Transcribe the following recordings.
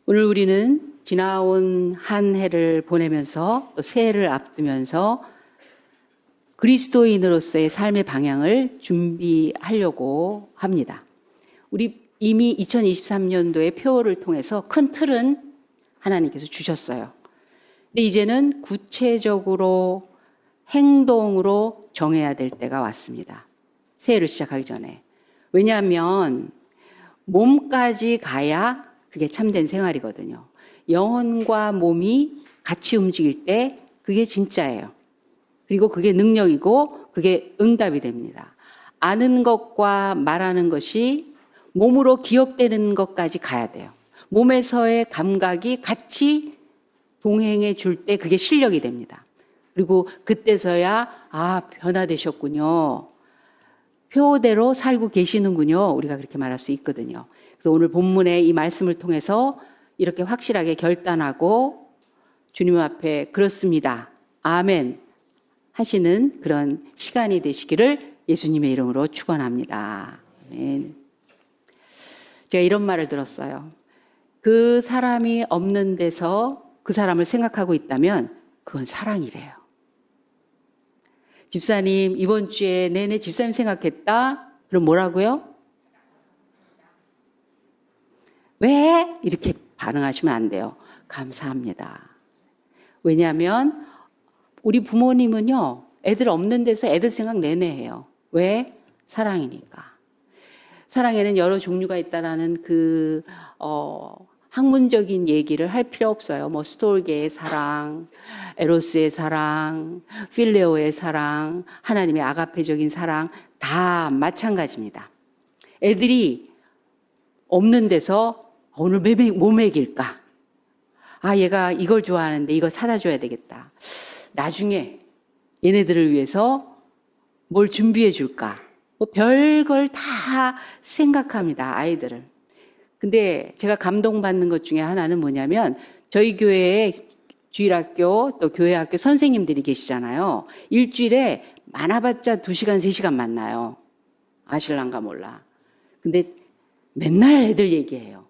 오늘 우리는 지나온 한 해를 보내면서 또 새해를 앞두면서 그리스도인으로서의 삶의 방향을 준비하려고 합니다. 우리 이미 2023년도의 표어를 통해서 큰 틀은 하나님께서 주셨어요. 근데 이제는 구체적으로 행동으로 정해야 될 때가 왔습니다. 새해를 시작하기 전에. 왜냐하면 몸까지 가야 그게 참된 생활이거든요. 영혼과 몸이 같이 움직일 때 그게 진짜예요. 그리고 그게 능력이고 그게 응답이 됩니다. 아는 것과 말하는 것이 몸으로 기억되는 것까지 가야 돼요. 몸에서의 감각이 같이 동행해 줄 때 그게 실력이 됩니다. 그리고 그때서야 변화되셨군요. 표대로 살고 계시는군요. 우리가 그렇게 말할 수 있거든요. 그래서 오늘 본문의 이 말씀을 통해서 이렇게 확실하게 결단하고 주님 앞에 그렇습니다. 아멘 하시는 그런 시간이 되시기를 예수님의 이름으로 축원합니다. 아멘. 제가 이런 말을 들었어요. 그 사람이 없는 데서 그 사람을 생각하고 있다면 그건 사랑이래요. 집사님 이번 주에 내내 집사님 생각했다? 그럼 뭐라고요? 왜? 이렇게 반응하시면 안 돼요. 감사합니다. 왜냐하면 우리 부모님은요, 애들 없는 데서 애들 생각 내내 해요. 왜? 사랑이니까. 사랑에는 여러 종류가 있다라는 학문적인 얘기를 할 필요 없어요. 뭐 스톨게의 사랑, 에로스의 사랑, 필레오의 사랑, 하나님의 아가페적인 사랑 다 마찬가지입니다. 애들이 없는 데서 오늘 뭐 먹일까? 얘가 이걸 좋아하는데 이거 사다 줘야 되겠다. 나중에 얘네들을 위해서 뭘 준비해 줄까? 뭐 별걸 다 생각합니다, 아이들을. 근데 제가 감동받는 것 중에 하나는 뭐냐면 저희 교회에 주일학교 또 교회학교 선생님들이 계시잖아요. 일주일에 많아봤자 2시간, 3시간 만나요. 아실란가 몰라. 근데 맨날 애들 얘기해요.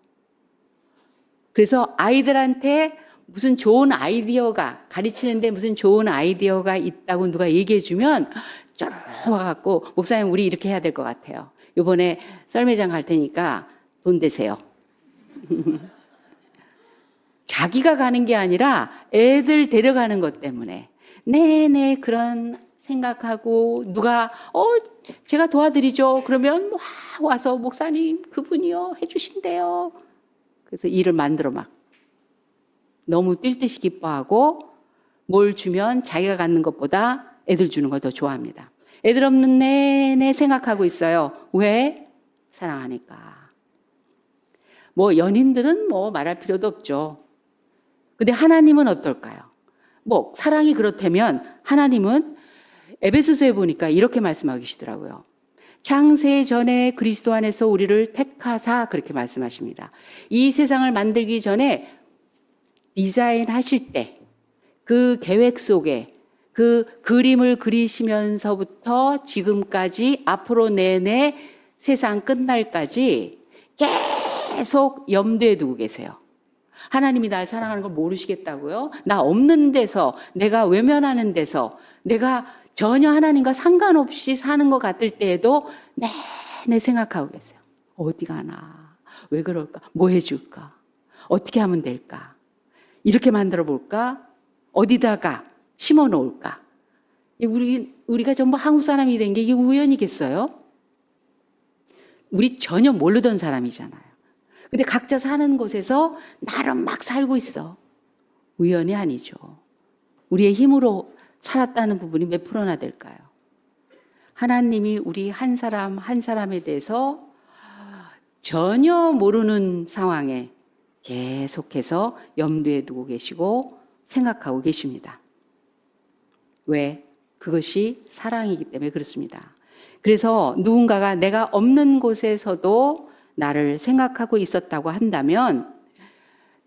그래서 아이들한테 무슨 좋은 아이디어가 가르치는데 무슨 좋은 아이디어가 있다고 누가 얘기해 주면 쫄 와갖고 목사님 우리 이렇게 해야 될 것 같아요. 이번에 썰매장 갈 테니까 돈 대세요. 자기가 가는 게 아니라 애들 데려가는 것 때문에 내내 그런 생각하고 누가 제가 도와드리죠. 그러면 와서 목사님 그분이요 해주신대요. 그래서 일을 만들어 막 너무 뛸 듯이 기뻐하고 뭘 주면 자기가 갖는 것보다 애들 주는 걸 더 좋아합니다. 애들 없는 내내 생각하고 있어요. 왜? 사랑하니까. 뭐 연인들은 뭐 말할 필요도 없죠. 근데 하나님은 어떨까요? 뭐 사랑이 그렇다면 하나님은 에베소서에 보니까 이렇게 말씀하고 계시더라고요. 창세 전에 그리스도 안에서 우리를 택하사 그렇게 말씀하십니다. 이 세상을 만들기 전에 디자인하실 때 그 계획 속에 그 그림을 그리시면서부터 지금까지 앞으로 내내 세상 끝날까지 계속 염두에 두고 계세요. 하나님이 날 사랑하는 걸 모르시겠다고요? 나 없는 데서, 내가 외면하는 데서, 내가 전혀 하나님과 상관없이 사는 것 같을 때에도 내내 생각하고 계세요. 어디 가나? 왜 그럴까? 뭐 해줄까? 어떻게 하면 될까? 이렇게 만들어 볼까? 어디다가 심어 놓을까? 우리가 전부 한국 사람이 된 게 이게 우연이겠어요? 우리 전혀 모르던 사람이잖아요. 근데 각자 사는 곳에서 나름 막 살고 있어. 우연이 아니죠. 우리의 힘으로 살았다는 부분이 몇 프로나 될까요? 하나님이 우리 한 사람 한 사람에 대해서 전혀 모르는 상황에 계속해서 염두에 두고 계시고 생각하고 계십니다. 왜? 그것이 사랑이기 때문에 그렇습니다. 그래서 누군가가 내가 없는 곳에서도 나를 생각하고 있었다고 한다면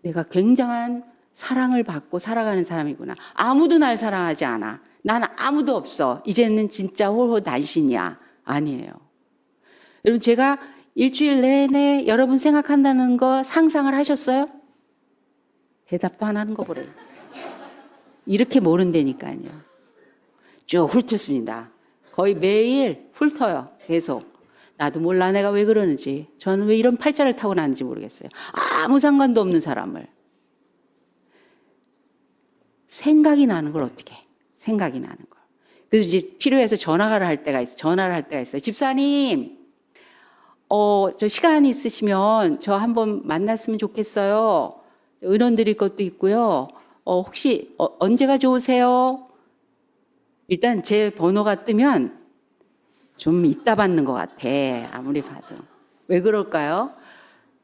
내가 굉장한 사랑을 받고 살아가는 사람이구나. 아무도 날 사랑하지 않아. 난 아무도 없어. 이제는 진짜 홀홀 단신이야. 아니에요. 여러분 제가 일주일 내내 여러분 생각한다는 거 상상을 하셨어요? 대답도 안 하는 거 보래. 이렇게 모른다니까요. 쭉 훑습니다. 거의 매일 훑어요. 계속. 나도 몰라 내가 왜 그러는지. 저는 왜 이런 팔자를 타고 나는지 모르겠어요. 아무 상관도 없는 사람을. 생각이 나는 걸 어떻게 해? 생각이 나는 걸. 그래서 이제 필요해서 전화를 할 때가 있어요. 집사님, 저 시간 있으시면 저 한번 만났으면 좋겠어요. 의논 드릴 것도 있고요. 혹시 언제가 좋으세요? 일단 제 번호가 뜨면 좀 이따 받는 것 같아. 아무리 봐도. 왜 그럴까요?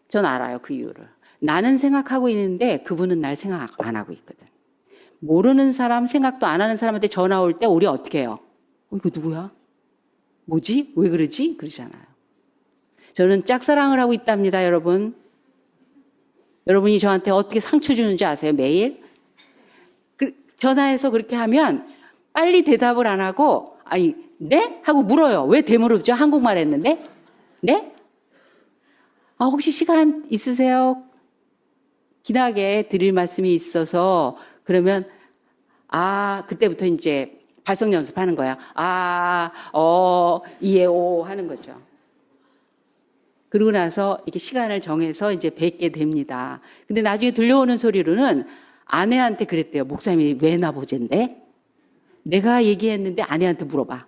전 알아요. 그 이유를. 나는 생각하고 있는데 그분은 날 생각 안 하고 있거든. 모르는 사람, 생각도 안 하는 사람한테 전화 올 때 우리 어떻게 해요? 이거 누구야? 뭐지? 왜 그러지? 그러잖아요. 저는 짝사랑을 하고 있답니다, 여러분. 여러분이 저한테 어떻게 상처 주는지 아세요? 매일? 전화해서 그렇게 하면 빨리 대답을 안 하고, 아니, 네? 하고 물어요. 왜 되물었죠? 한국말 했는데? 네? 혹시 시간 있으세요? 기나게 드릴 말씀이 있어서, 그러면, 그때부터 이제 발성 연습하는 거야. 이해오 하는 거죠. 그러고 나서 이렇게 시간을 정해서 이제 뵙게 됩니다. 근데 나중에 들려오는 소리로는 아내한테 그랬대요. 목사님이 왜 나보젠데? 내가 얘기했는데 아내한테 물어봐.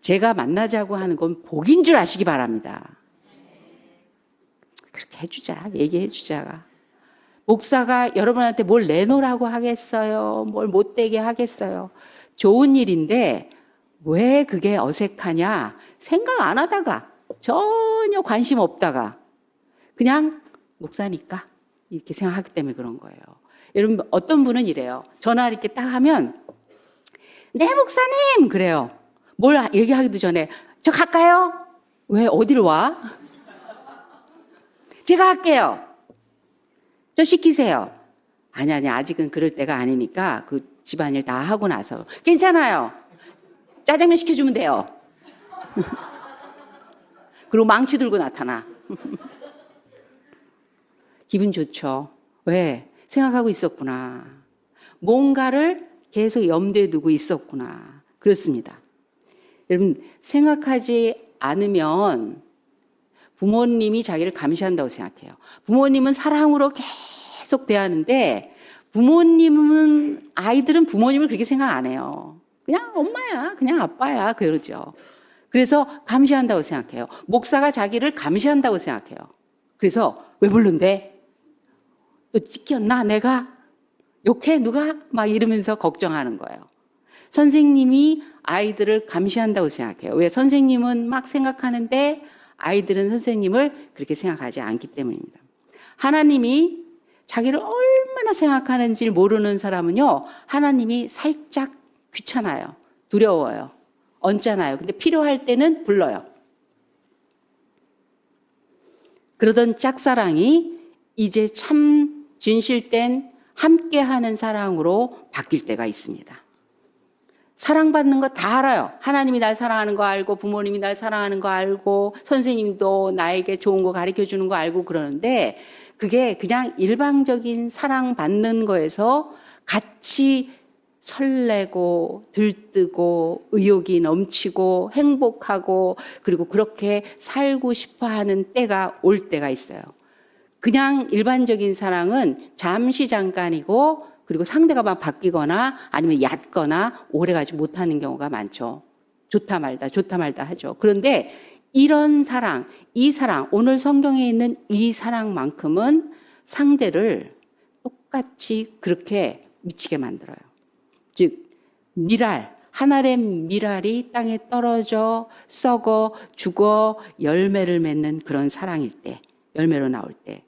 제가 만나자고 하는 건 복인 줄 아시기 바랍니다. 그렇게 해주자. 얘기해주자. 목사가 여러분한테 뭘 내놓으라고 하겠어요? 뭘 못되게 하겠어요? 좋은 일인데 왜 그게 어색하냐? 생각 안 하다가 전혀 관심 없다가 그냥 목사니까 이렇게 생각하기 때문에 그런 거예요. 여러분 어떤 분은 이래요. 전화 이렇게 딱 하면 네 목사님 그래요. 뭘 얘기하기도 전에 저 갈까요? 왜 어디로 와? 제가 할게요. 저 시키세요. 아니 아직은 그럴 때가 아니니까 그 집안일 다 하고 나서 괜찮아요. 짜장면 시켜주면 돼요. 그리고 망치 들고 나타나. 기분 좋죠. 왜? 생각하고 있었구나. 뭔가를 계속 염두에 두고 있었구나. 그렇습니다. 여러분 생각하지 않으면 부모님이 자기를 감시한다고 생각해요. 부모님은 사랑으로 계속 대하는데 아이들은 부모님을 그렇게 생각 안 해요. 그냥 엄마야, 그냥 아빠야, 그러죠. 그래서 감시한다고 생각해요. 목사가 자기를 감시한다고 생각해요. 그래서 왜 불른대? 또 찍혔나 내가? 욕해 누가? 막 이러면서 걱정하는 거예요. 선생님이 아이들을 감시한다고 생각해요. 왜? 선생님은 막 생각하는데 아이들은 선생님을 그렇게 생각하지 않기 때문입니다. 하나님이 자기를 얼마나 생각하는지 모르는 사람은요, 하나님이 살짝 귀찮아요. 두려워요. 얹잖아요. 근데 필요할 때는 불러요. 그러던 짝사랑이 이제 참 진실된 함께하는 사랑으로 바뀔 때가 있습니다. 사랑받는 거 다 알아요. 하나님이 날 사랑하는 거 알고 부모님이 날 사랑하는 거 알고 선생님도 나에게 좋은 거 가르쳐 주는 거 알고 그러는데 그게 그냥 일방적인 사랑받는 거에서 같이 설레고 들뜨고 의욕이 넘치고 행복하고 그리고 그렇게 살고 싶어 하는 때가 올 때가 있어요. 그냥 일반적인 사랑은 잠시 잠깐이고 그리고 상대가 막 바뀌거나 아니면 얕거나 오래가지 못하는 경우가 많죠. 좋다 말다 하죠. 그런데 이런 사랑, 이 사랑, 오늘 성경에 있는 이 사랑만큼은 상대를 똑같이 그렇게 미치게 만들어요. 즉 한 알의 밀알이 땅에 떨어져 썩어 죽어 열매를 맺는 그런 사랑일 때, 열매로 나올 때.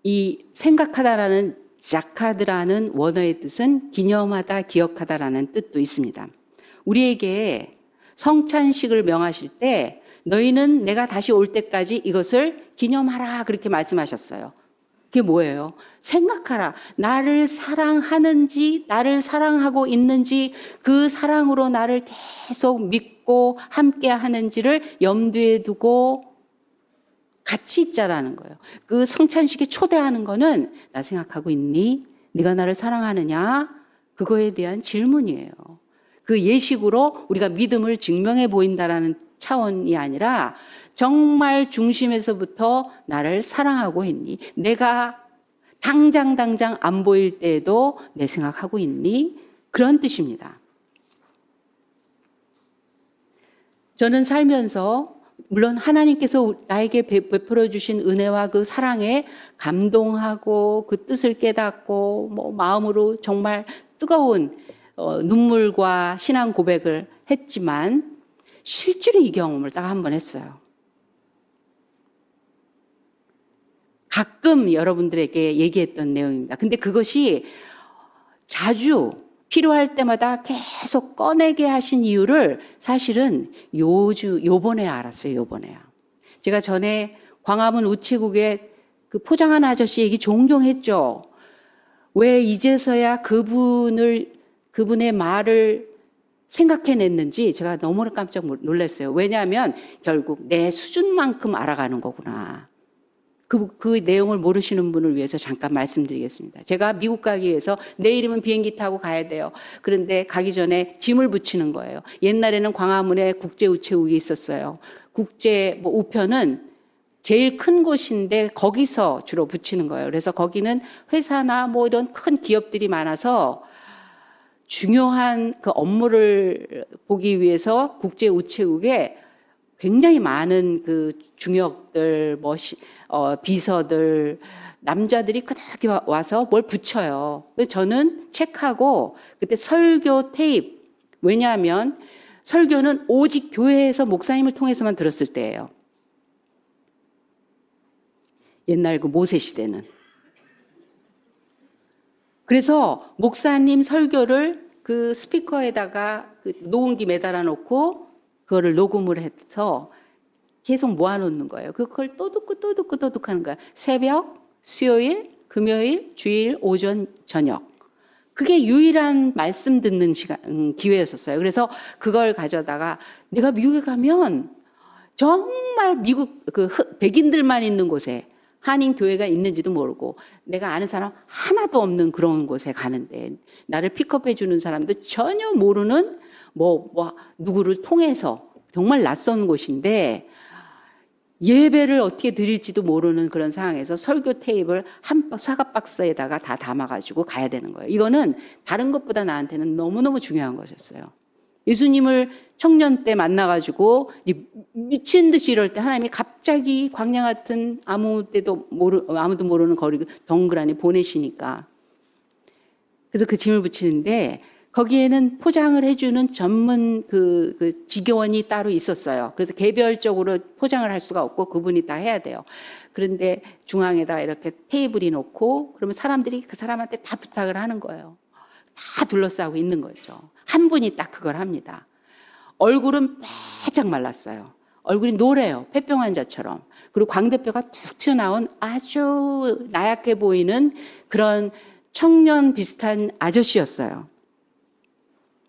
이 생각하다라는 자카드라는 원어의 뜻은 기념하다, 기억하다라는 뜻도 있습니다. 우리에게 성찬식을 명하실 때 너희는 내가 다시 올 때까지 이것을 기념하라 그렇게 말씀하셨어요. 그게 뭐예요? 생각하라. 나를 사랑하는지, 나를 사랑하고 있는지, 그 사랑으로 나를 계속 믿고 함께 하는지를 염두에 두고 같이 있자라는 거예요. 그 성찬식에 초대하는 거는 나 생각하고 있니? 네가 나를 사랑하느냐? 그거에 대한 질문이에요. 그 예식으로 우리가 믿음을 증명해 보인다라는 차원이 아니라 정말 중심에서부터 나를 사랑하고 있니? 내가 당장 안 보일 때에도 내 생각하고 있니? 그런 뜻입니다. 저는 살면서 물론 하나님께서 나에게 베풀어 주신 은혜와 그 사랑에 감동하고 그 뜻을 깨닫고 뭐 마음으로 정말 뜨거운 눈물과 신앙 고백을 했지만 실제로 이 경험을 딱 한 번 했어요. 가끔 여러분들에게 얘기했던 내용입니다. 근데 그것이 자주 필요할 때마다 계속 꺼내게 하신 이유를 사실은 요번에 알았어요. 요번에요. 제가 전에 광화문 우체국에 그 포장한 아저씨 얘기 종종 했죠. 왜 이제서야 그분의 말을 생각해냈는지 제가 너무나 깜짝 놀랐어요. 왜냐하면 결국 내 수준만큼 알아가는 거구나. 그 내용을 모르시는 분을 위해서 잠깐 말씀드리겠습니다. 제가 미국 가기 위해서 내일이면 비행기 타고 가야 돼요. 그런데 가기 전에 짐을 붙이는 거예요. 옛날에는 광화문에 국제우체국이 있었어요. 국제 우편은 제일 큰 곳인데 거기서 주로 붙이는 거예요. 그래서 거기는 회사나 뭐 이런 큰 기업들이 많아서 중요한 그 업무를 보기 위해서 국제우체국에 굉장히 많은 그 중역들, 비서들, 남자들이 그렇게 와서 뭘 붙여요. 그래서 저는 책하고 그때 설교 테이프, 왜냐하면 설교는 오직 교회에서 목사님을 통해서만 들었을 때예요. 옛날 그 모세 시대는. 그래서 목사님 설교를 그 스피커에다가 그 녹음기 매달아 놓고 그거를 녹음을 해서 계속 모아놓는 거예요. 그걸 또 듣고 하는 거예요. 새벽, 수요일, 금요일, 주일, 오전, 저녁. 그게 유일한 말씀 듣는 기회였었어요. 그래서 그걸 가져다가 내가 미국에 가면 정말 미국 백인들만 있는 곳에 한인 교회가 있는지도 모르고 내가 아는 사람 하나도 없는 그런 곳에 가는데 나를 픽업해 주는 사람도 전혀 모르는 누구를 통해서 정말 낯선 곳인데 예배를 어떻게 드릴지도 모르는 그런 상황에서 설교 테이프를 한 사각 박스에다가 다 담아가지고 가야 되는 거예요. 이거는 다른 것보다 나한테는 너무너무 중요한 것이었어요. 예수님을 청년 때 만나가지고 미친 듯이 이럴 때 하나님이 갑자기 광야 같은 아무도 모르는 거리 덩그라니 보내시니까. 그래서 그 짐을 붙이는데 거기에는 포장을 해주는 전문 그 직원이 따로 있었어요. 그래서 개별적으로 포장을 할 수가 없고 그분이 다 해야 돼요. 그런데 중앙에다 이렇게 테이블이 놓고 그러면 사람들이 그 사람한테 다 부탁을 하는 거예요. 다 둘러싸고 있는 거죠. 한 분이 딱 그걸 합니다. 얼굴은 빼짝 말랐어요. 얼굴이 노래요. 폐병 환자처럼. 그리고 광대뼈가 툭 튀어나온 아주 나약해 보이는 그런 청년 비슷한 아저씨였어요.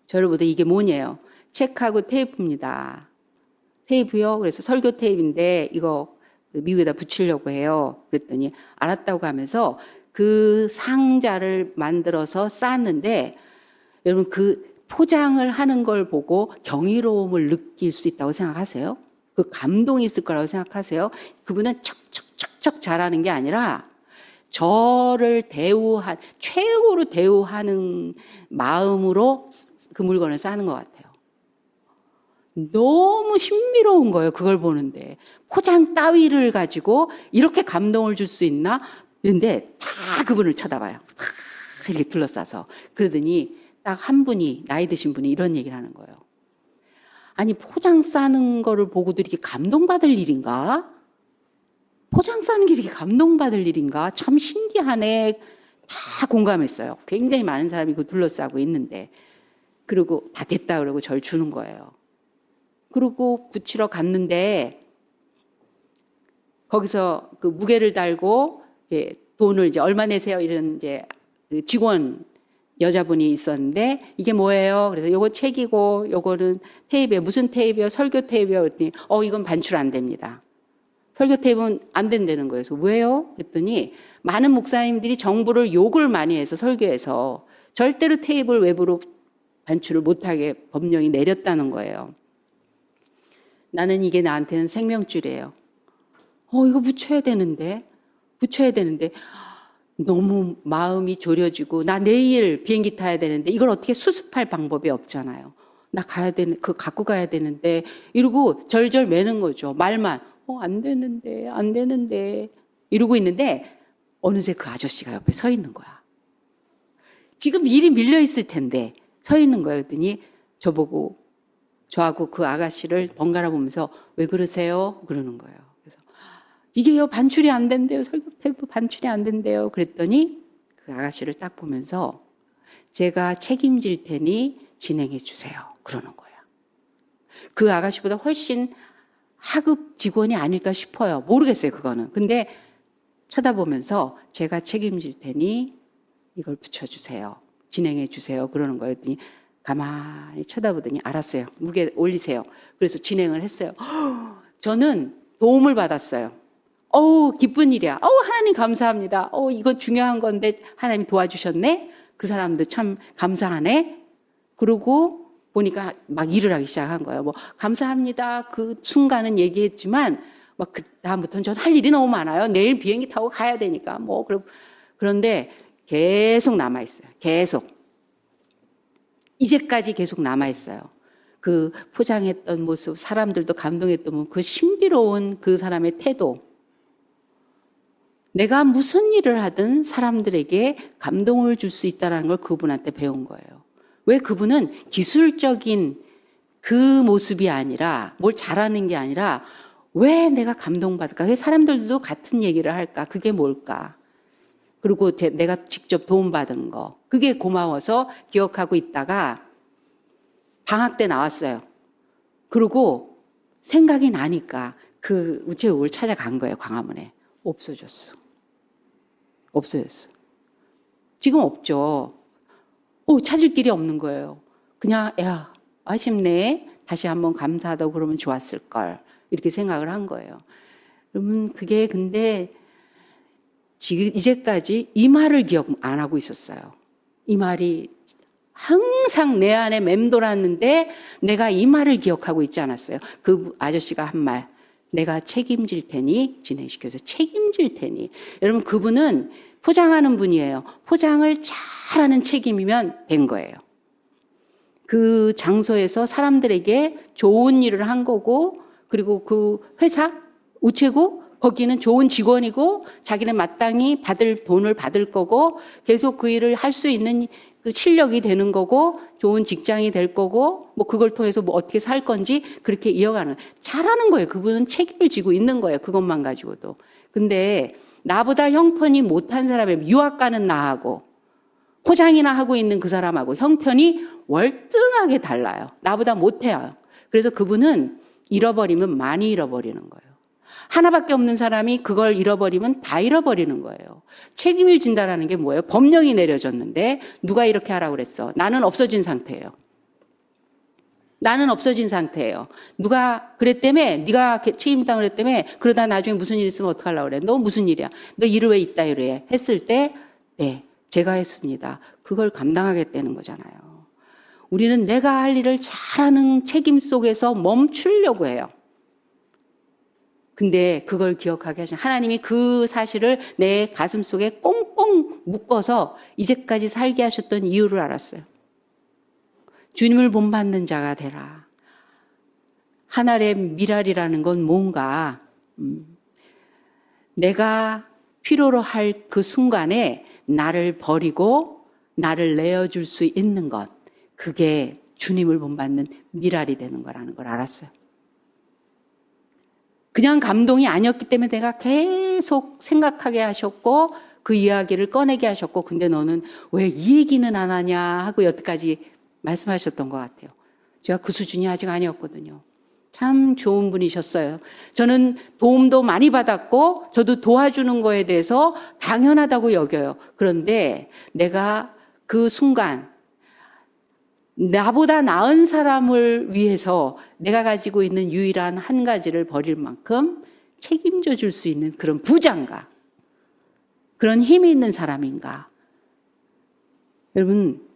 저를 보다 이게 뭐냐요? 책하고 테이프입니다. 테이프요? 그래서 설교 테이프인데 이거 미국에다 붙이려고 해요. 그랬더니 알았다고 하면서 그 상자를 만들어서 쌓았는데 여러분 그 포장을 하는 걸 보고 경이로움을 느낄 수 있다고 생각하세요? 그 감동이 있을 거라고 생각하세요? 그분은 척척척척 잘하는 게 아니라 저를 최고로 대우하는 마음으로 그 물건을 싸는 것 같아요. 너무 신비로운 거예요. 그걸 보는데. 포장 따위를 가지고 이렇게 감동을 줄 수 있나? 그런데 다 그분을 쳐다봐요. 다 이렇게 둘러싸서. 그러더니 딱 한 분이, 나이 드신 분이 이런 얘기를 하는 거예요. 아니, 포장 싸는 거를 보고도 이렇게 감동받을 일인가? 포장 싸는 게 이렇게 감동받을 일인가? 참 신기하네. 다 공감했어요. 굉장히 많은 사람이 그 둘러싸고 있는데. 그리고 다 됐다 그러고 절 주는 거예요. 그리고 붙이러 갔는데 거기서 그 무게를 달고 돈을 이제 얼마 내세요? 이런 이제 그 직원 여자분이 있었는데 이게 뭐예요? 그래서 요거 책이고 요거는 테이프예요. 무슨 테이프예요? 설교 테이프예요. 그랬더니 이건 반출 안 됩니다. 설교 테이프는 안 된다는 거예요. 그래서 왜요? 했더니 많은 목사님들이 정부를 욕을 많이 해서 설교에서 절대로 테이블 외부로 반출을 못하게 법령이 내렸다는 거예요. 나는 이게 나한테는 생명줄이에요. 이거 붙여야 되는데 너무 마음이 졸여지고 나 내일 비행기 타야 되는데 이걸 어떻게 수습할 방법이 없잖아요. 나 가야 되는 그 갖고 가야 되는데 이러고 절절 매는 거죠. 말만 안 되는데 이러고 있는데 어느새 그 아저씨가 옆에 서 있는 거야. 지금 일이 밀려 있을 텐데 서 있는 거예요. 그랬더니 저하고 그 아가씨를 번갈아 보면서 왜 그러세요? 그러는 거예요. 그래서 이게요 반출이 안 된대요. 설교 테이프 반출이 안 된대요. 그랬더니 그 아가씨를 딱 보면서 제가 책임질 테니 진행해 주세요. 그러는 거예요. 그 아가씨보다 훨씬 하급 직원이 아닐까 싶어요. 모르겠어요, 그거는. 근데 쳐다보면서 제가 책임질 테니 이걸 붙여주세요. 진행해 주세요. 그러는 거예요. 그랬더니 가만히 쳐다보더니 알았어요. 무게 올리세요. 그래서 진행을 했어요. 저는 도움을 받았어요. 기쁜 일이야. 하나님 감사합니다. 이건 중요한 건데 하나님 도와주셨네. 그 사람도 참 감사하네. 그러고 보니까 막 일을 하기 시작한 거예요. 감사합니다. 그 순간은 얘기했지만 그 다음부터는 전 할 일이 너무 많아요. 내일 비행기 타고 가야 되니까 그런데 계속 남아 있어요. 계속 이제까지 계속 남아 있어요. 그 포장했던 모습, 사람들도 감동했던 모습, 그 신비로운 그 사람의 태도. 내가 무슨 일을 하든 사람들에게 감동을 줄 수 있다는 걸 그분한테 배운 거예요. 왜 그분은 기술적인 그 모습이 아니라 뭘 잘하는 게 아니라 왜 내가 감동받을까? 왜 사람들도 같은 얘기를 할까? 그게 뭘까? 그리고 내가 직접 도움받은 거. 그게 고마워서 기억하고 있다가 방학 때 나왔어요. 그리고 생각이 나니까 그 우체국을 찾아간 거예요. 광화문에. 없어졌어. 지금 없죠. 찾을 길이 없는 거예요. 그냥 아쉽네. 다시 한번 감사하다고 그러면 좋았을 걸. 이렇게 생각을 한 거예요. 여러분 그게 근데 지금 이제까지 이 말을 기억 안 하고 있었어요. 이 말이 항상 내 안에 맴돌았는데 내가 이 말을 기억하고 있지 않았어요. 그 아저씨가 한 말. 내가 책임질 테니 진행시켜서 책임질 테니. 여러분 그분은 포장하는 분이에요. 포장을 잘하는 책임이면 된 거예요. 그 장소에서 사람들에게 좋은 일을 한 거고 그리고 그 회사, 우체국 거기는 좋은 직원이고 자기는 마땅히 받을 돈을 받을 거고 계속 그 일을 할 수 있는 그 실력이 되는 거고 좋은 직장이 될 거고 그걸 통해서 어떻게 살 건지 그렇게 이어가는 잘하는 거예요. 그분은 책임을 지고 있는 거예요. 그것만 가지고도. 근데 나보다 형편이 못한 사람이 유학 가는 나하고 포장이나 하고 있는 그 사람하고 형편이 월등하게 달라요. 나보다 못해요. 그래서 그분은 잃어버리면 많이 잃어버리는 거예요. 하나밖에 없는 사람이 그걸 잃어버리면 다 잃어버리는 거예요. 책임을 진다라는 게 뭐예요? 법령이 내려졌는데 누가 이렇게 하라고 그랬어? 나는 없어진 상태예요. 누가 그랬다며? 네가 책임있다고 그랬다며? 그러다 나중에 무슨 일 있으면 어떡하려고 그래? 너 무슨 일이야? 너 일을 왜 있다 이래? 했을 때 네, 제가 했습니다. 그걸 감당하겠다는 거잖아요. 우리는 내가 할 일을 잘하는 책임 속에서 멈추려고 해요. 근데 그걸 기억하게 하신 하나님이 그 사실을 내 가슴 속에 꽁꽁 묶어서 이제까지 살게 하셨던 이유를 알았어요. 주님을 본받는 자가 되라. 하늘의 미랄이라는 건 뭔가 내가 필요로 할 그 순간에 나를 버리고 나를 내어줄 수 있는 것, 그게 주님을 본받는 미랄이 되는 거라는 걸 알았어요. 그냥 감동이 아니었기 때문에 내가 계속 생각하게 하셨고 그 이야기를 꺼내게 하셨고 근데 너는 왜 이 얘기는 안 하냐 하고 여태까지 말씀하셨던 것 같아요. 제가 그 수준이 아직 아니었거든요. 참 좋은 분이셨어요. 저는 도움도 많이 받았고 저도 도와주는 거에 대해서 당연하다고 여겨요. 그런데 내가 그 순간 나보다 나은 사람을 위해서 내가 가지고 있는 유일한 한 가지를 버릴 만큼 책임져 줄 수 있는 그런 부자인가? 그런 힘이 있는 사람인가? 여러분,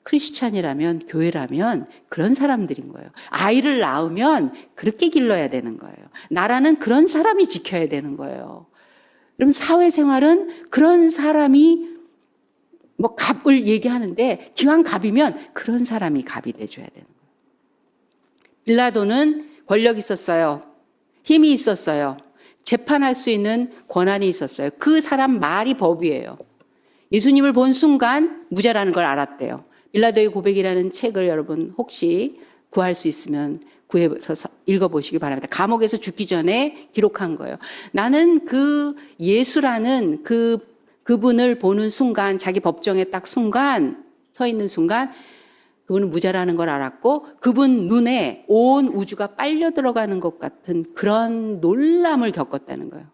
크리스찬이라면, 교회라면 그런 사람들인 거예요. 아이를 낳으면 그렇게 길러야 되는 거예요. 나라는 그런 사람이 지켜야 되는 거예요. 여러분, 사회생활은 그런 사람이 뭐 갑을 얘기하는데 기왕 갑이면 그런 사람이 갑이 돼줘야 되는 거예요. 빌라도는 권력이 있었어요. 힘이 있었어요. 재판할 수 있는 권한이 있었어요. 그 사람 말이 법이에요. 예수님을 본 순간 무죄라는 걸 알았대요. 빌라도의 고백이라는 책을 여러분 혹시 구할 수 있으면 구해서 읽어보시기 바랍니다. 감옥에서 죽기 전에 기록한 거예요. 나는 그 예수라는 그분을 보는 순간, 자기 법정에 딱 순간, 서 있는 순간, 그분은 무죄라는 걸 알았고, 그분 눈에 온 우주가 빨려 들어가는 것 같은 그런 놀람을 겪었다는 거예요.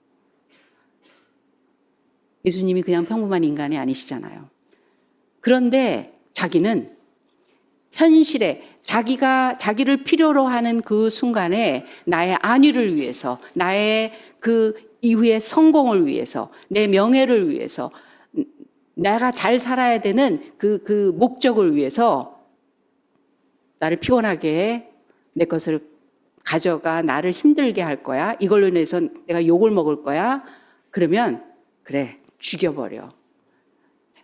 예수님이 그냥 평범한 인간이 아니시잖아요. 그런데 자기는 현실에 자기를 필요로 하는 그 순간에 나의 안위를 위해서, 나의 그 이후의 성공을 위해서, 내 명예를 위해서, 내가 잘 살아야 되는 그 목적을 위해서 나를 피곤하게 해, 내 것을 가져가 나를 힘들게 할 거야. 이걸로 인해서 내가 욕을 먹을 거야. 그러면 그래, 죽여버려.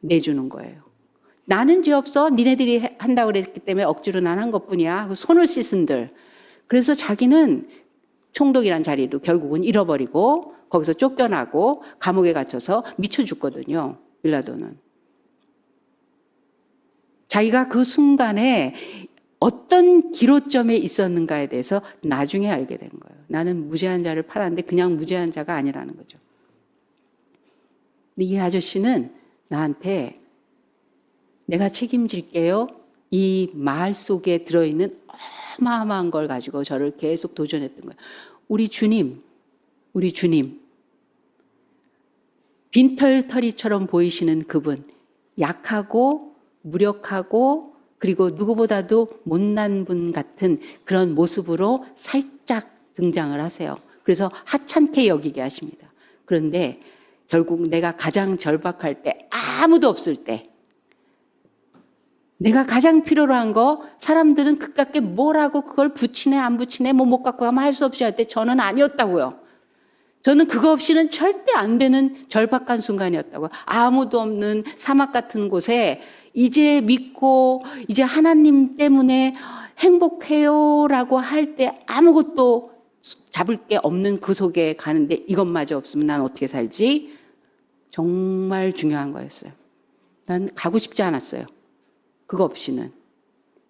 내주는 거예요. 나는 죄 없어. 니네들이 한다고 그랬기 때문에 억지로 난 한 것뿐이야. 손을 씻은들. 그래서 자기는 총독이란 자리도 결국은 잃어버리고 거기서 쫓겨나고 감옥에 갇혀서 미쳐 죽거든요. 빌라도는. 자기가 그 순간에 어떤 기로점에 있었는가에 대해서 나중에 알게 된 거예요. 나는 무죄한 자를 팔았는데 그냥 무죄한 자가 아니라는 거죠. 근데 이 아저씨는 나한테 내가 책임질게요. 이 말 속에 들어있는 어마어마한 걸 가지고 저를 계속 도전했던 거예요. 우리 주님. 빈털터리처럼 보이시는 그분. 약하고 무력하고 그리고 누구보다도 못난 분 같은 그런 모습으로 살짝 등장을 하세요. 그래서 하찮게 여기게 하십니다. 그런데 결국 내가 가장 절박할 때, 아무도 없을 때, 내가 가장 필요로 한 거, 사람들은 그깟게 뭐라고 그걸 붙이네 안 붙이네 뭐 못 갖고 가면 할 수 없이 할 때 저는 아니었다고요. 저는 그거 없이는 절대 안 되는 절박한 순간이었다고요. 아무도 없는 사막 같은 곳에 이제 믿고 이제 하나님 때문에 행복해요라고 할 때 아무것도 잡을 게 없는 그 속에 가는데 이것마저 없으면 난 어떻게 살지? 정말 중요한 거였어요. 난 가고 싶지 않았어요. 그거 없이는.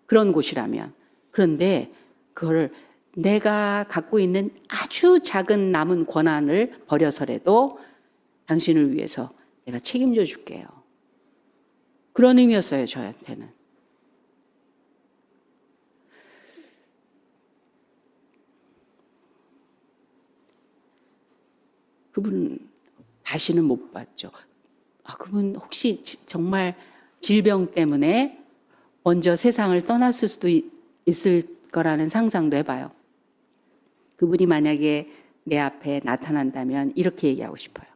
그런 곳이라면. 그런데 그거를 내가 갖고 있는 아주 작은 남은 권한을 버려서라도 당신을 위해서 내가 책임져 줄게요. 그런 의미였어요, 저한테는. 그분 다시는 못 봤죠. 그분 혹시 정말 질병 때문에 먼저 세상을 떠났을 수도 있을 거라는 상상도 해봐요. 그분이 만약에 내 앞에 나타난다면 이렇게 얘기하고 싶어요.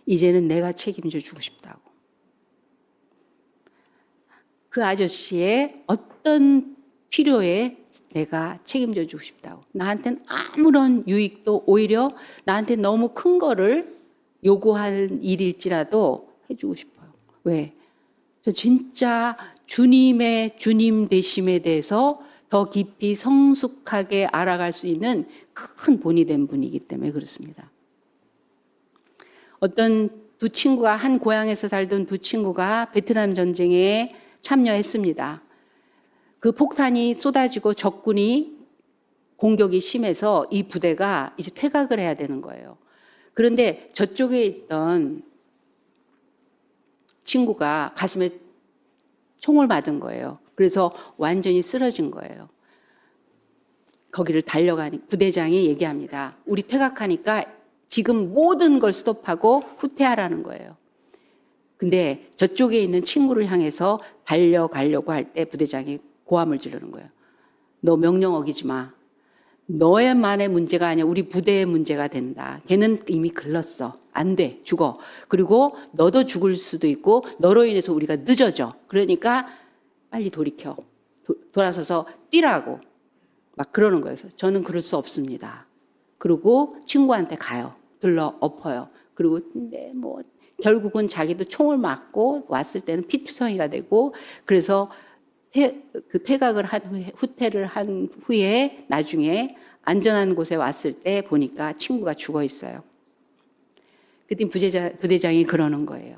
이제는 내가 책임져 주고 싶다고. 그 아저씨의 어떤 필요에 내가 책임져 주고 싶다고. 나한테는 아무런 유익도 오히려 나한테 너무 큰 거를 요구할 일일지라도 해주고 싶어요. 왜? 저 진짜 주님의 주님 되심에 대해서 더 깊이 성숙하게 알아갈 수 있는 큰 본이 된 분이기 때문에 그렇습니다. 어떤 두 친구가, 한 고향에서 살던 두 친구가 베트남 전쟁에 참여했습니다. 그 폭탄이 쏟아지고 적군이 공격이 심해서 이 부대가 이제 퇴각을 해야 되는 거예요. 그런데 저쪽에 있던 친구가 가슴에 총을 맞은 거예요. 그래서 완전히 쓰러진 거예요. 거기를 달려가니 부대장이 얘기합니다. 우리 퇴각하니까 지금 모든 걸 스톱하고 후퇴하라는 거예요. 근데 저쪽에 있는 친구를 향해서 달려가려고 할 때 부대장이 고함을 지르는 거예요. 너 명령 어기지 마. 너의만의 문제가 아니야. 우리 부대의 문제가 된다. 걔는 이미 글렀어. 안 돼. 죽어. 그리고 너도 죽을 수도 있고 너로 인해서 우리가 늦어져. 그러니까 빨리 돌이켜. 돌아서서 뛰라고. 막 그러는 거예요. 저는 그럴 수 없습니다. 그리고 친구한테 가요. 들러 엎어요. 그리고 근데 뭐 결국은 자기도 총을 맞고 왔을 때는 피투성이가 되고 그래서 퇴각을 한 후에, 후퇴를 한 후에 나중에 안전한 곳에 왔을 때 보니까 친구가 죽어 있어요. 그때 부대장이 그러는 거예요.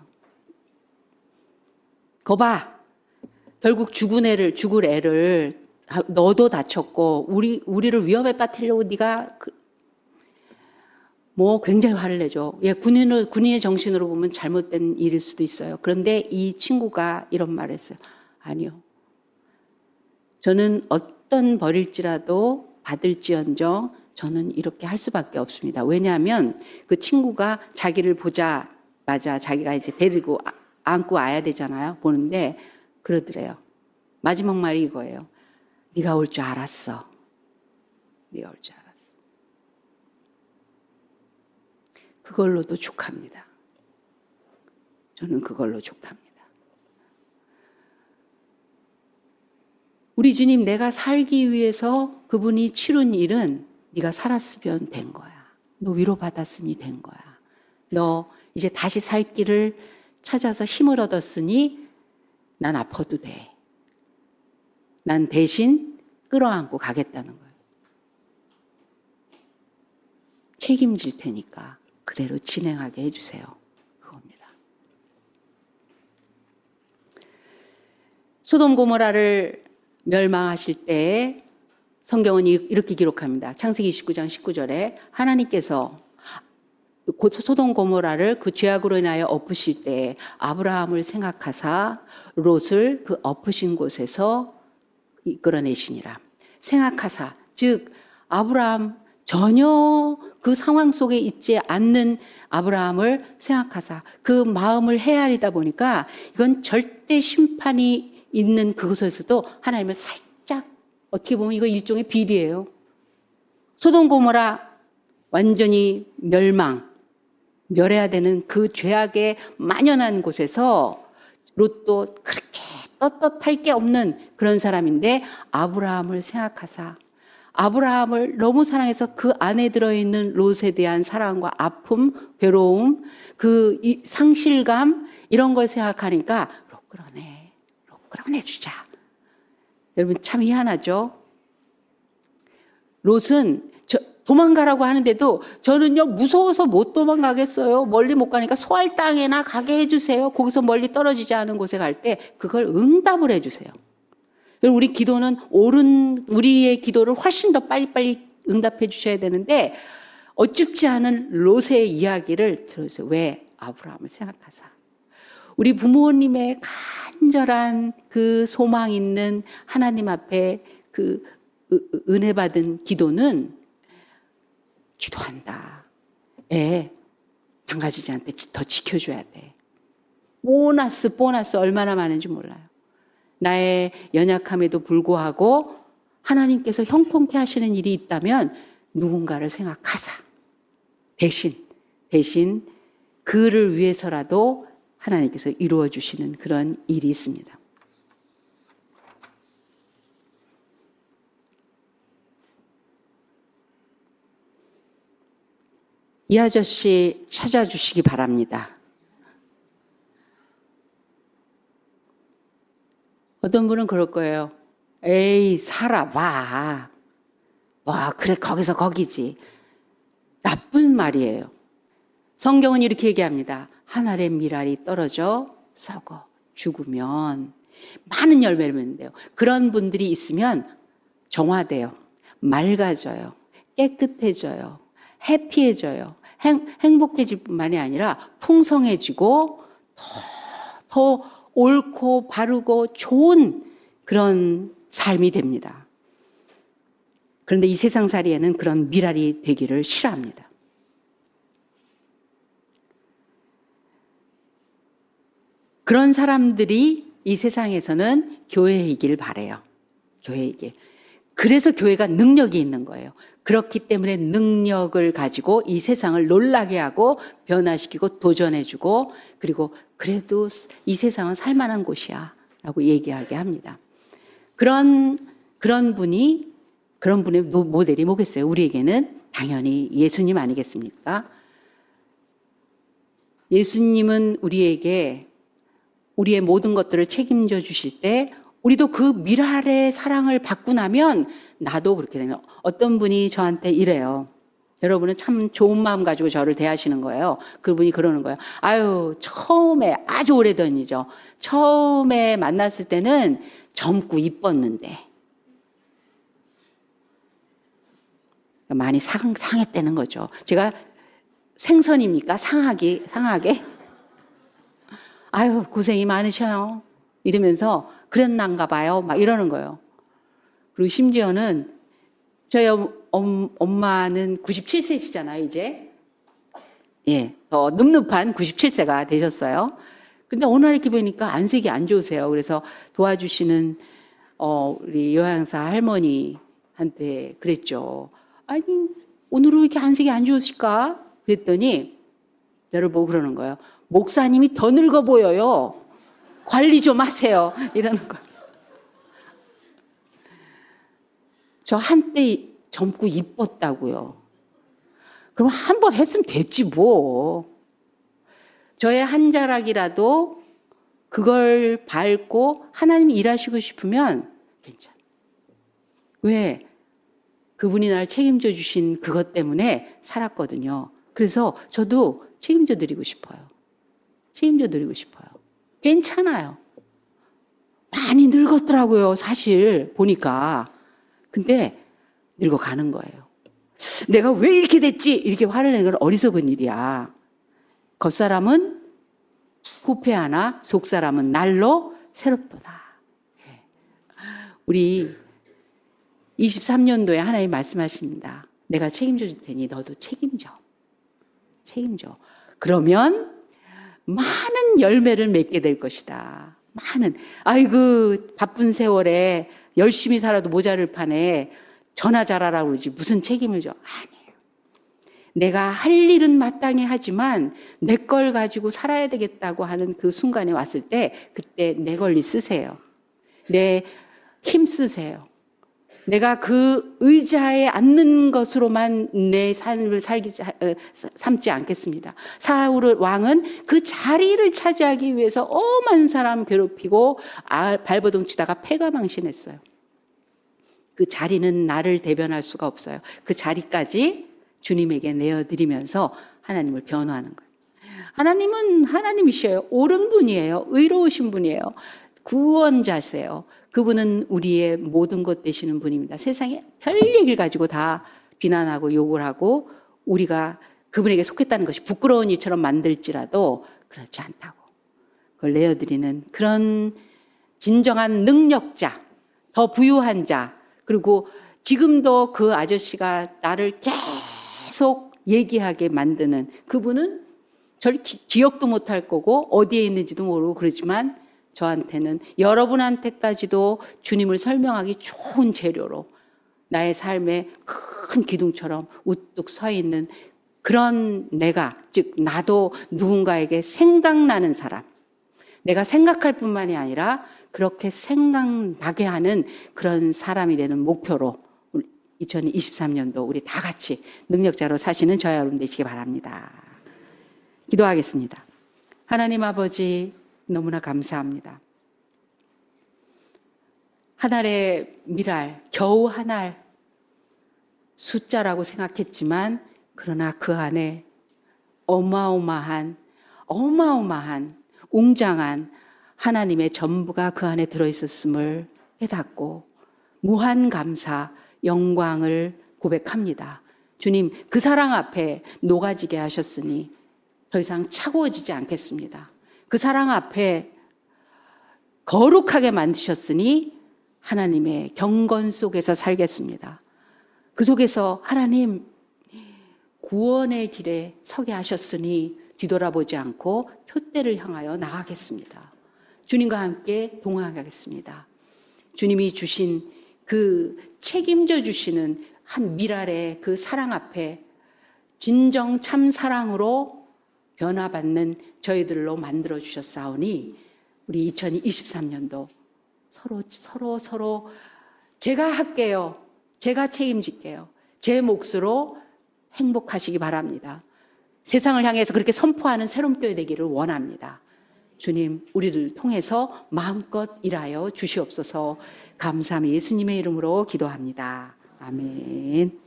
거봐. 결국 죽을 애를 너도 다쳤고 우리를 위험에 빠뜨리려고 네가 뭐 굉장히 화를 내죠. 예, 군인의 정신으로 보면 잘못된 일일 수도 있어요. 그런데 이 친구가 이런 말을 했어요. 아니요. 저는 어떤 벌일지라도 받을지언정 저는 이렇게 할 수밖에 없습니다. 왜냐하면 그 친구가 자기를 보자마자 자기가 이제 데리고 안고 와야 되잖아요. 보는데 그러더래요. 마지막 말이 이거예요. 네가 올 줄 알았어. 네가 올 줄 알았어. 그걸로도 족합니다. 저는 그걸로 족합니다. 우리 주님, 내가 살기 위해서 그분이 치룬 일은 네가 살았으면 된 거야. 너 위로받았으니 된 거야. 너 이제 다시 살 길을 찾아서 힘을 얻었으니 난 아파도 돼. 난 대신 끌어안고 가겠다는 거예요. 책임질 테니까 그대로 진행하게 해주세요. 그겁니다. 소돔 고모라를 멸망하실 때 성경은 이렇게 기록합니다. 창세기 29장 19절에 하나님께서 소돔 고모라를 그 죄악으로 인하여 엎으실 때 아브라함을 생각하사 롯을 그 엎으신 곳에서 이끌어내시니라. 생각하사, 즉 아브라함 전혀 그 상황 속에 있지 않는 아브라함을 생각하사 그 마음을 헤아리다 보니까 이건 절대 심판이 있는 그곳에서도 하나님을 살짝 어떻게 보면 이거 일종의 비리예요. 소돔 고모라 완전히 멸해야 되는 그 죄악에 만연한 곳에서 롯도 그렇게 떳떳할 게 없는 그런 사람인데 아브라함을 생각하사 아브라함을 너무 사랑해서 그 안에 들어있는 롯에 대한 사랑과 아픔, 괴로움, 그 상실감 이런 걸 생각하니까 롯 끌어내주자. 여러분 참 희한하죠? 롯은 도망가라고 하는데도 저는요 무서워서 못 도망가겠어요. 멀리 못 가니까 소알 땅에나 가게 해주세요. 거기서 멀리 떨어지지 않은 곳에 갈 때 그걸 응답을 해주세요. 우리 기도는 우리의 기도를 훨씬 더 빨리빨리 응답해 주셔야 되는데 어줍지 않은 롯의 이야기를 들어주세요. 왜? 아브라함을 생각하사. 우리 부모님의 간절한 그 소망 있는 하나님 앞에 그 은혜 받은 기도는 기도한다. 애 망가지지 않게 더 지켜줘야 돼. 보너스 얼마나 많은지 몰라요. 나의 연약함에도 불구하고 하나님께서 형통케 하시는 일이 있다면 누군가를 생각하사 대신 그를 위해서라도 하나님께서 이루어 주시는 그런 일이 있습니다. 이 아저씨 찾아주시기 바랍니다. 어떤 분은 그럴 거예요. 에이, 살아봐. 와, 그래, 거기서 거기지. 나쁜 말이에요. 성경은 이렇게 얘기합니다. 한 알의 밀알이 떨어져 썩어 죽으면 많은 열매를 맺는데요. 그런 분들이 있으면 정화돼요. 맑아져요. 깨끗해져요. 해피해져요. 행복해질 뿐만이 아니라 풍성해지고 더 옳고 바르고 좋은 그런 삶이 됩니다. 그런데 이 세상살이에는 그런 밀알이 되기를 싫어합니다. 그런 사람들이 이 세상에서는 교회이길 바래요. 교회이길. 그래서 교회가 능력이 있는 거예요. 그렇기 때문에 능력을 가지고 이 세상을 놀라게 하고 변화시키고 도전해주고, 그리고 그래도 이 세상은 살만한 곳이야 라고 얘기하게 합니다. 그런 분의 모델이 뭐겠어요? 우리에게는 당연히 예수님 아니겠습니까? 예수님은 우리에게 우리의 모든 것들을 책임져 주실 때 우리도 그 미랄의 사랑을 받고 나면 나도 그렇게 되는. 어떤 분이 저한테 이래요. 여러분은 참 좋은 마음 가지고 저를 대하시는 거예요. 그분이 그러는 거예요. 아유, 처음에, 아주 오래전이죠. 처음에 만났을 때는 젊고 이뻤는데 많이 상했다는 거죠. 제가 생선입니까? 상하게? 아유, 고생이 많으셔요. 이러면서 그랬난가 봐요. 막 이러는 거예요. 그리고 심지어는 저희 엄마는 97세시잖아요, 이제. 예, 더 늠름한 97세가 되셨어요. 근데 어느 날 이렇게 보니까 안색이 안 좋으세요. 그래서 도와주시는 우리 요양사 할머니한테 그랬죠. 아니, 오늘은 왜 이렇게 안색이 안 좋으실까? 그랬더니 저를 보고 그러는 거예요. 목사님이 더 늙어 보여요. 관리 좀 하세요. 이러는 거예요. 저 한때 젊고 이뻤다고요. 그럼 한 번 했으면 됐지 뭐. 저의 한 자락이라도 그걸 밟고 하나님이 일하시고 싶으면 괜찮아요. 왜? 그분이 나를 책임져 주신 그것 때문에 살았거든요. 그래서 저도 책임져 드리고 싶어요. 괜찮아요. 많이 늙었더라고요, 사실 보니까. 근데 늙어가는 거예요. 내가 왜 이렇게 됐지? 이렇게 화를 내는 건 어리석은 일이야. 겉사람은 후패하나 속사람은 날로 새롭도다. 우리 23년도에 하나님 말씀하십니다. 내가 책임져 줄 테니 너도 책임져. 그러면 많은 열매를 맺게 될 것이다. 아이고, 바쁜 세월에 열심히 살아도 모자를 파네. 전화 잘하라고 그러지. 무슨 책임을 져? 아니에요. 내가 할 일은 마땅히 하지만 내 걸 가지고 살아야 되겠다고 하는 그 순간에 왔을 때 그때 내 권리 쓰세요. 내 힘 쓰세요. 내가 그 의자에 앉는 것으로만 내 삶을 삼지 않겠습니다. 사울 왕은 그 자리를 차지하기 위해서 엄한 사람 괴롭히고 발버둥 치다가 패가망신했어요. 그 자리는 나를 대변할 수가 없어요. 그 자리까지 주님에게 내어드리면서 하나님을 변호하는 거예요. 하나님은 하나님이셔요. 옳은 분이에요. 의로우신 분이에요. 구원자세요. 그분은 우리의 모든 것 되시는 분입니다. 세상에 별 얘기를 가지고 다 비난하고 욕을 하고 우리가 그분에게 속했다는 것이 부끄러운 일처럼 만들지라도 그렇지 않다고. 그걸 내어드리는 그런 진정한 능력자, 더 부유한 자, 그리고 지금도 그 아저씨가 나를 계속 얘기하게 만드는 그분은 절 기억도 못할 거고 어디에 있는지도 모르고 그러지만 저한테는 여러분한테까지도 주님을 설명하기 좋은 재료로 나의 삶에 큰 기둥처럼 우뚝 서 있는 그런 내가, 즉 나도 누군가에게 생각나는 사람, 내가 생각할 뿐만이 아니라 그렇게 생각나게 하는 그런 사람이 되는 목표로 2023년도 우리 다 같이 능력자로 사시는 저와 여러분 되시기 바랍니다. 기도하겠습니다. 하나님 아버지, 너무나 감사합니다. 한 알의 미랄, 겨우 한 알 숫자라고 생각했지만 그러나 그 안에 어마어마한 웅장한 하나님의 전부가 그 안에 들어있었음을 깨닫고 무한 감사, 영광을 고백합니다. 주님, 그 사랑 앞에 녹아지게 하셨으니 더 이상 차가워지지 않겠습니다. 그 사랑 앞에 거룩하게 만드셨으니 하나님의 경건 속에서 살겠습니다. 그 속에서 하나님 구원의 길에 서게 하셨으니 뒤돌아보지 않고 표대를 향하여 나가겠습니다. 주님과 함께 동행하겠습니다. 주님이 주신 그 책임져 주시는 한 미랄의 그 사랑 앞에 진정 참 사랑으로 변화받는 저희들로 만들어 주셨사오니 우리 2023년도 서로 제가 할게요. 제가 책임질게요. 제 몫으로 행복하시기 바랍니다. 세상을 향해서 그렇게 선포하는 새로운 교회 되기를 원합니다. 주님, 우리를 통해서 마음껏 일하여 주시옵소서. 감사함이 예수님의 이름으로 기도합니다. 아멘.